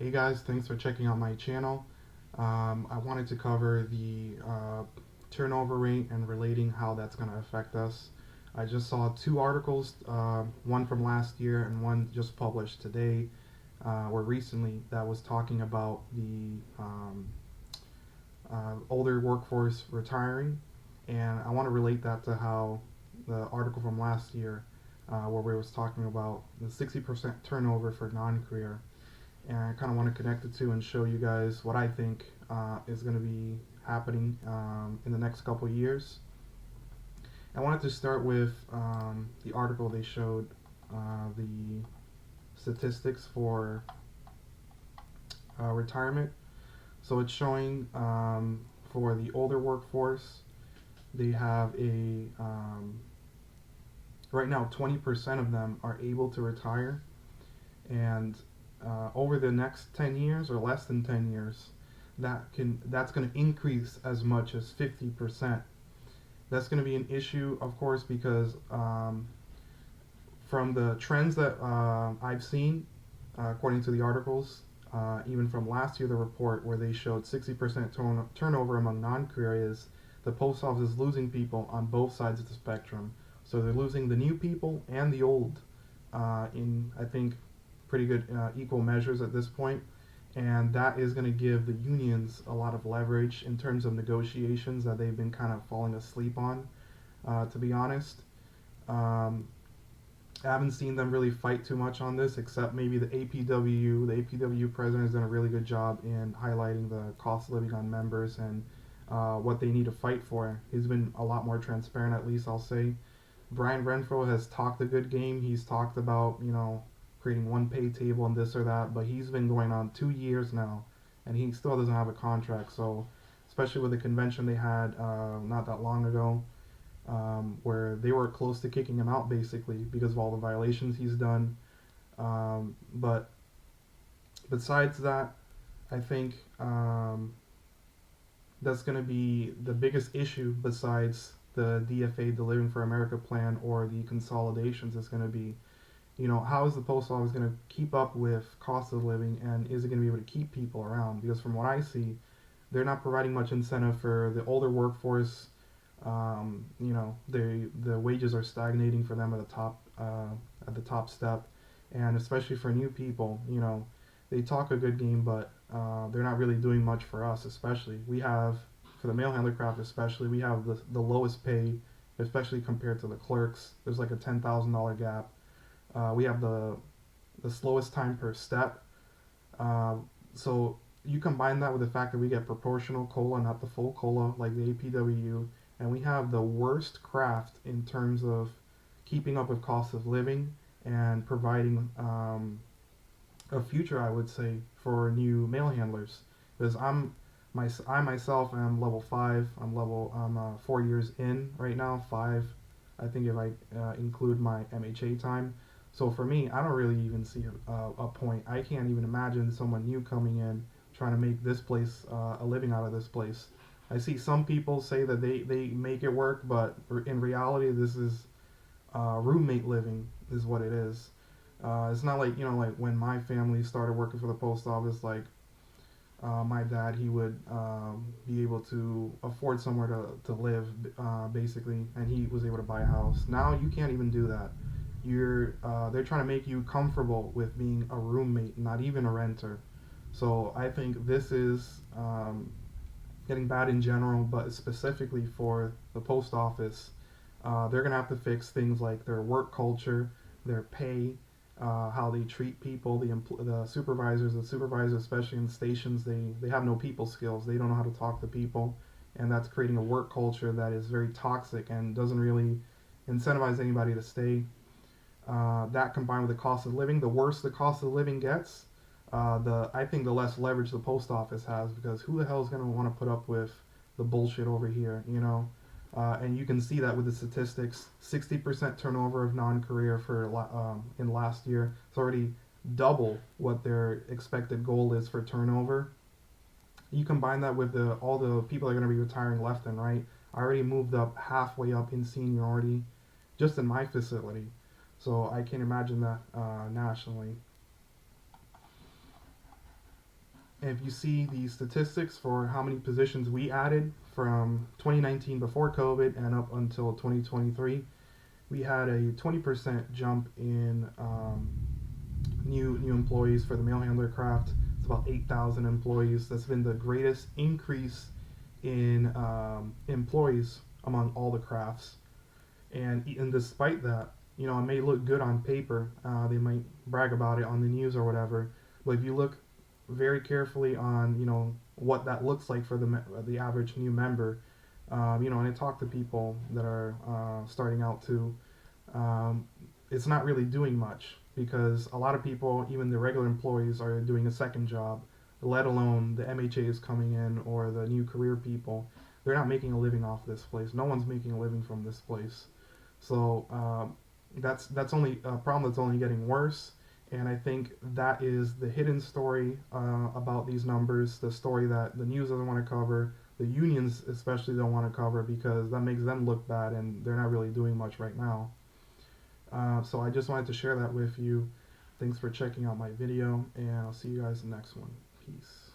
Hey guys, thanks for checking out my channel. I wanted to cover the turnover rate and relating how that's going to affect us. I just saw two articles, one from last year and one just published today or recently, that was talking about the older workforce retiring, and I want to relate that to how the article from last year, where we was talking about the 60% turnover for non-career, and I kind of want to connect the two and show you guys what I think is going to be happening in the next couple years. I wanted to start with the article. They showed the statistics for retirement. So it's showing for the older workforce, they have right now 20% of them are able to retire, and over the next 10 years or less than 10 years, that's going to increase as much as 50%. That's going to be an issue, of course, because from the trends that I've seen, according to the articles, even from last year, the report where they showed 60% turnover among non-career, is the post office is losing people on both sides of the spectrum. So they're losing the new people and the old in, I think, pretty good equal measures at this point. And that is going to give the unions a lot of leverage in terms of negotiations that they've been kind of falling asleep on, to be honest. Um, I haven't seen them really fight too much on this, except maybe the APW. The APW president has done a really good job in highlighting the cost of living on members and what they need to fight for. He's been a lot more transparent, at least I'll say. Brian Renfro has talked a good game. He's talked about, creating one pay table and this or that, but he's been going on 2 years now, and he still doesn't have a contract. So, especially with the convention they had not that long ago, where they were close to kicking him out basically because of all the violations he's done. But besides that, I think that's going to be the biggest issue besides the DFA, the Living for America plan, or the consolidations. Is going to be, how is the post office going to keep up with cost of living, and is it going to be able to keep people around? Because from what I see, they're not providing much incentive for the older workforce. The wages are stagnating for them at the top step, and especially for new people, they talk a good game, but they're not really doing much for us. Especially we have for the mail handler craft, especially we have the lowest pay, especially compared to the clerks. There's like a $10,000 gap. We have the slowest time per step. Uh, so you combine that with the fact that we get proportional COLA, not the full COLA like the APW, and we have the worst craft in terms of keeping up with cost of living and providing a future, I would say, for new mail handlers. Because I myself am level 5. I'm 4 years in right now. 5, I think, if I include my MHA time. So for me, I don't really even see a point. I can't even imagine someone new coming in trying to make this place a living out of this place. I see some people say that they make it work, but in reality, this is roommate living is what it is. It's not like, like when my family started working for the post office, like my dad, he would be able to afford somewhere to live, basically, and he was able to buy a house. Now you can't even do that. They're trying to make you comfortable with being a roommate, not even a renter. So I think this is getting bad in general, but specifically for the post office. They're gonna have to fix things like their work culture, their pay, how they treat people, the supervisors, especially in stations, they have no people skills. They don't know how to talk to people, and that's creating a work culture that is very toxic and doesn't really incentivize anybody to stay. That combined with the cost of living, the worse the cost of living gets, I think the less leverage the post office has, because who the hell is going to want to put up with the bullshit over here? And you can see that with the statistics. 60% turnover of non-career in last year. It's already double what their expected goal is for turnover. You combine that with all the people that are going to be retiring left and right. I already moved up halfway up in seniority just in my facility. So I can imagine that nationally. And if you see the statistics for how many positions we added from 2019 before COVID and up until 2023, we had a 20% jump in new employees for the mail handler craft. It's about 8,000 employees. That's been the greatest increase in employees among all the crafts. And despite that, you know, it may look good on paper. They might brag about it on the news or whatever. But if you look very carefully on, you know, what that looks like for the average new member, you know, and I talk to people that are starting out too. Um, it's not really doing much because a lot of people, even the regular employees, are doing a second job, let alone the MHAs coming in or the new career people. They're not making a living off this place. No one's making a living from this place. So that's only a problem that's only getting worse. And I think that is the hidden story about these numbers, the story that the news doesn't want to cover, the unions especially don't want to cover because that makes them look bad and they're not really doing much right now. So I just wanted to share that with you. Thanks for checking out my video, and I'll see you guys in the next one. Peace.